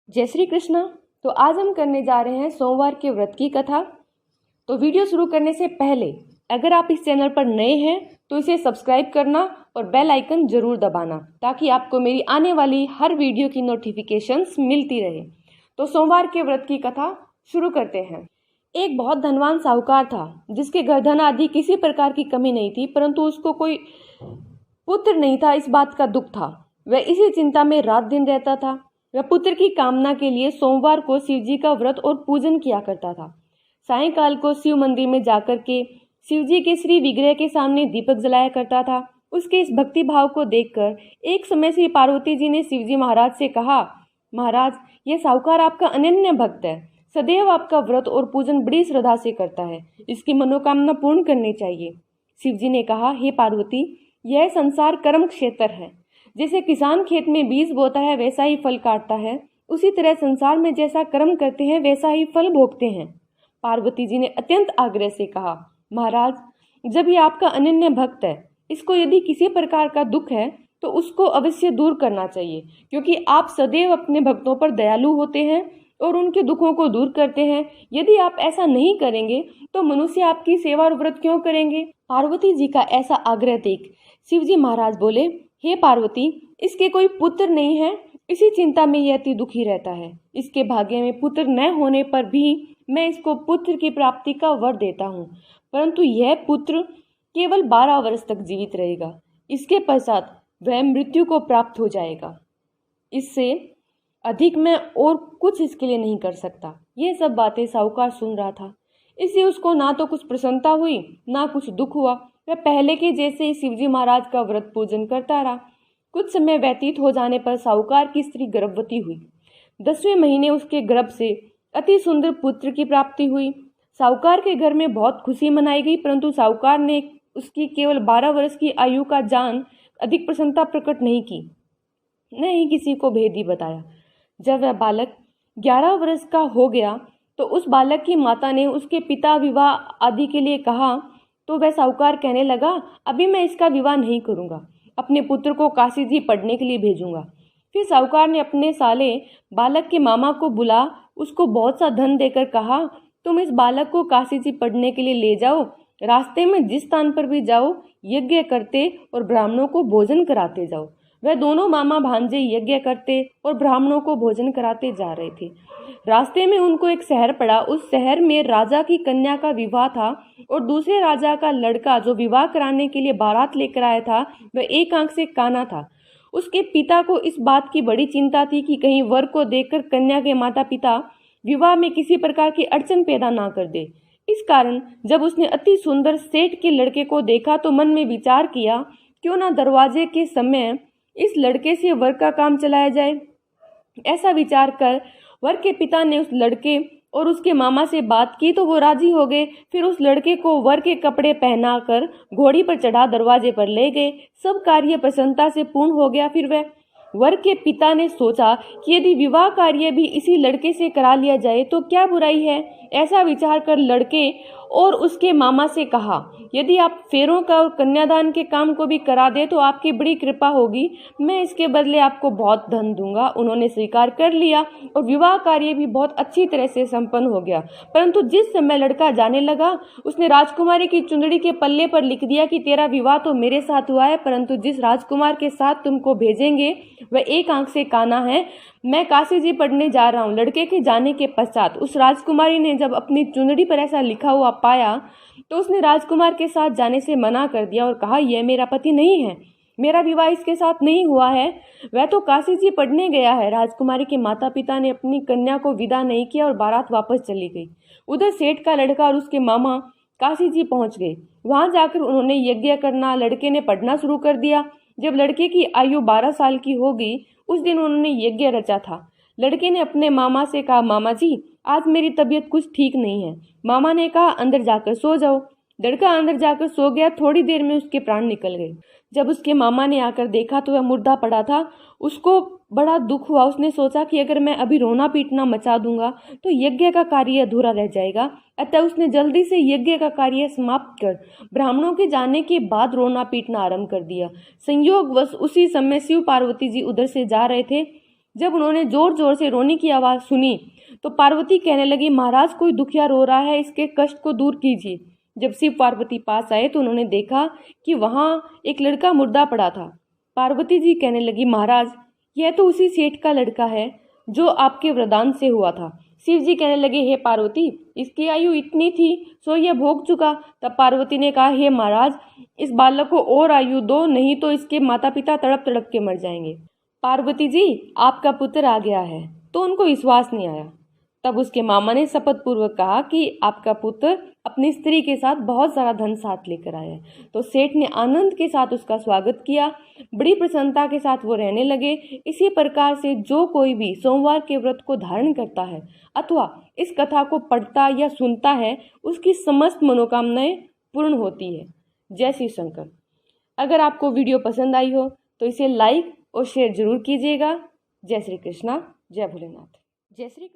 जय श्री कृष्णा। तो आज हम करने जा रहे हैं सोमवार के व्रत की कथा। तो वीडियो शुरू करने से पहले अगर आप इस चैनल पर नए हैं तो इसे सब्सक्राइब करना और बेल आइकन जरूर दबाना ताकि आपको मेरी आने वाली हर वीडियो की नोटिफिकेशंस मिलती रहे। तो सोमवार के व्रत की कथा शुरू करते हैं। एक बहुत धनवान साहूकार था जिसके घर धन आदि किसी प्रकार की कमी नहीं थी, परंतु उसको कोई पुत्र नहीं था। इस बात का दुख था। वह इसी चिंता में रात दिन रहता था। वह पुत्र की कामना के लिए सोमवार को शिव जी का व्रत और पूजन किया करता था। सायंकाल को शिव मंदिर में जाकर के शिव जी के श्री विग्रह के सामने दीपक जलाया करता था। उसके इस भक्ति भाव को देखकर एक समय श्री पार्वती जी ने शिव जी महाराज से कहा, महाराज, यह साहूकार आपका अनन्य भक्त है, सदैव आपका व्रत और पूजन बड़ी श्रद्धा से करता है, इसकी मनोकामना पूर्ण करनी चाहिए। शिव जी ने कहा, हे पार्वती, यह संसार कर्म क्षेत्र है। जैसे किसान खेत में बीज बोता है वैसा ही फल काटता है, उसी तरह संसार में जैसा कर्म करते हैं वैसा ही फल भोगते हैं। पार्वती जी ने अत्यंत आग्रह से कहा, महाराज, जब ये आपका अनन्य भक्त है, इसको यदि किसी प्रकार का दुख है तो उसको अवश्य दूर करना चाहिए, क्योंकि आप सदैव अपने भक्तों पर दयालु होते हैं और उनके दुखों को दूर करते हैं। यदि आप ऐसा नहीं करेंगे तो मनुष्य आपकी सेवा और व्रत क्यों करेंगे। पार्वती जी का ऐसा आग्रह देख शिव जी महाराज बोले, हे पार्वती, इसके कोई पुत्र नहीं है, इसी चिंता में यह अति दुखी रहता है। इसके भाग्य में पुत्र न होने पर भी मैं इसको पुत्र की प्राप्ति का वर देता हूँ, परंतु यह पुत्र केवल 12 वर्ष तक जीवित रहेगा। इसके पश्चात वह मृत्यु को प्राप्त हो जाएगा। इससे अधिक मैं और कुछ इसके लिए नहीं कर सकता। ये सब बातें साहूकार सुन रहा था, इससे उसको ना तो कुछ प्रसन्नता हुई ना कुछ दुख हुआ। वह पहले के जैसे ही शिवजी महाराज का व्रत पूजन करता रहा। कुछ समय व्यतीत हो जाने पर साहूकार की स्त्री गर्भवती हुई। 10वें महीने उसके गर्भ से अति सुंदर पुत्र की प्राप्ति हुई। साहूकार के घर में बहुत खुशी मनाई गई, परंतु साहूकार ने उसकी केवल 12 वर्ष की आयु का जान अधिक प्रसन्नता प्रकट नहीं की, न ही किसी को भेद ही बताया। जब वह बालक 11 वर्ष का हो गया तो उस बालक की माता ने उसके पिता विवाह आदि के लिए कहा, तो वह साहूकार कहने लगा, अभी मैं इसका विवाह नहीं करूंगा, अपने पुत्र को काशी जी पढ़ने के लिए भेजूंगा। फिर साहूकार ने अपने साले बालक के मामा को बुला उसको बहुत सा धन देकर कहा, तुम इस बालक को काशी जी पढ़ने के लिए ले जाओ। रास्ते में जिस स्थान पर भी जाओ यज्ञ करते और ब्राह्मणों को भोजन कराते जाओ। वह दोनों मामा भांजे यज्ञ करते और ब्राह्मणों को भोजन कराते जा रहे थे। रास्ते में उनको एक शहर पड़ा। उस शहर में राजा की कन्या का विवाह था और दूसरे राजा का लड़का जो विवाह कराने के लिए बारात लेकर आया था वह एक आंख से काना था। उसके पिता को इस बात की बड़ी चिंता थी कि कहीं वर को देखकर कन्या के माता पिता विवाह में किसी प्रकार की अड़चन पैदा ना कर दे। इस कारण जब उसने अति सुंदर सेठ के लड़के को देखा तो मन में विचार किया, क्यों ना दरवाजे के समय इस लड़के से वर का काम चलाया जाए। ऐसा विचार कर वर के पिता ने उस लड़के और उसके मामा से बात की तो वो राजी हो गए। फिर उस लड़के को वर के कपड़े पहनाकर घोड़ी पर चढ़ा दरवाजे पर ले गए। सब कार्य प्रसन्नता से पूर्ण हो गया। फिर वह वर के पिता ने सोचा कि यदि विवाह कार्य भी इसी लड़के से करा लिया जाए तो क्या बुराई है। ऐसा विचार कर लड़के और उसके मामा से कहा, यदि आप फेरों का और कन्यादान के काम को भी करा दे तो आपकी बड़ी कृपा होगी, मैं इसके बदले आपको बहुत धन दूंगा। उन्होंने स्वीकार कर लिया और विवाह कार्य भी बहुत अच्छी तरह से संपन्न हो गया। परंतु जिस समय लड़का जाने लगा उसने राजकुमारी की चुंदड़ी के पल्ले पर लिख दिया कि तेरा विवाह तो मेरे साथ हुआ है, परंतु जिस राजकुमार के साथ तुमको भेजेंगे वह एक आंख से काना है। मैं काशी जी पढ़ने जा रहा हूँ। लड़के के जाने के पश्चात उस राजकुमारी ने जब अपनी चुनरी पर ऐसा लिखा हुआ पाया तो उसने राजकुमार के साथ जाने से मना कर दिया और कहा, यह मेरा पति नहीं है, मेरा विवाह इसके साथ नहीं हुआ है, वह तो काशी जी पढ़ने गया है। राजकुमारी के माता पिता ने अपनी कन्या को विदा नहीं किया और बारात वापस चली गई। उधर सेठ का लड़का और उसके मामा काशी जी पहुंच गए। वहां जाकर उन्होंने यज्ञ करना, लड़के ने पढ़ना शुरू कर दिया। जब लड़के की आयु 12 साल की हो गई उस दिन उन्होंने यज्ञ रचा था। लड़के ने अपने मामा से कहा, मामा जी, आज मेरी तबीयत कुछ ठीक नहीं है। मामा ने कहा, अंदर जाकर सो जाओ। लड़का अंदर जाकर सो गया। थोड़ी देर में उसके प्राण निकल गए। जब उसके मामा ने आकर देखा तो वह मुर्दा पड़ा था। उसको बड़ा दुख हुआ। उसने सोचा कि अगर मैं अभी रोना पीटना मचा दूंगा तो यज्ञ का कार्य अधूरा रह जाएगा। अतः उसने जल्दी से यज्ञ का कार्य समाप्त कर ब्राह्मणों के जाने के बाद रोना पीटना आरंभ कर दिया। संयोगवश उसी समय शिव पार्वती जी उधर से जा रहे थे। जब उन्होंने जोर जोर से रोने की आवाज़ सुनी तो पार्वती कहने लगी, महाराज कोई दुखिया रो रहा है, इसके कष्ट को दूर कीजिए। जब शिव पार्वती पास आए तो उन्होंने देखा कि वहाँ एक लड़का मुर्दा पड़ा था। पार्वती जी कहने लगी, महाराज यह तो उसी सेठ का लड़का है जो आपके वरदान से हुआ था। शिव जी कहने लगे, हे पार्वती इसकी आयु इतनी थी सो यह भोग चुका। तब पार्वती ने कहा, हे महाराज इस बालक को और आयु दो, नहीं तो इसके माता पिता तड़प तड़प के मर जाएंगे। पार्वती जी आपका पुत्र आ गया है। तो उनको विश्वास नहीं आया। तब उसके मामा ने शपथ पूर्वक कहा कि आपका पुत्र अपनी स्त्री के साथ बहुत सारा धन साथ लेकर आया है। तो सेठ ने आनंद के साथ उसका स्वागत किया, बड़ी प्रसन्नता के साथ वो रहने लगे। इसी प्रकार से जो कोई भी सोमवार के व्रत को धारण करता है अथवा इस कथा को पढ़ता या सुनता है उसकी समस्त मनोकामनाएं पूर्ण होती है। जय श्री शंकर। अगर आपको वीडियो पसंद आई हो तो इसे लाइक और शेयर जरूर कीजिएगा। जय श्री कृष्णा, जय भोलेनाथ। जय श्री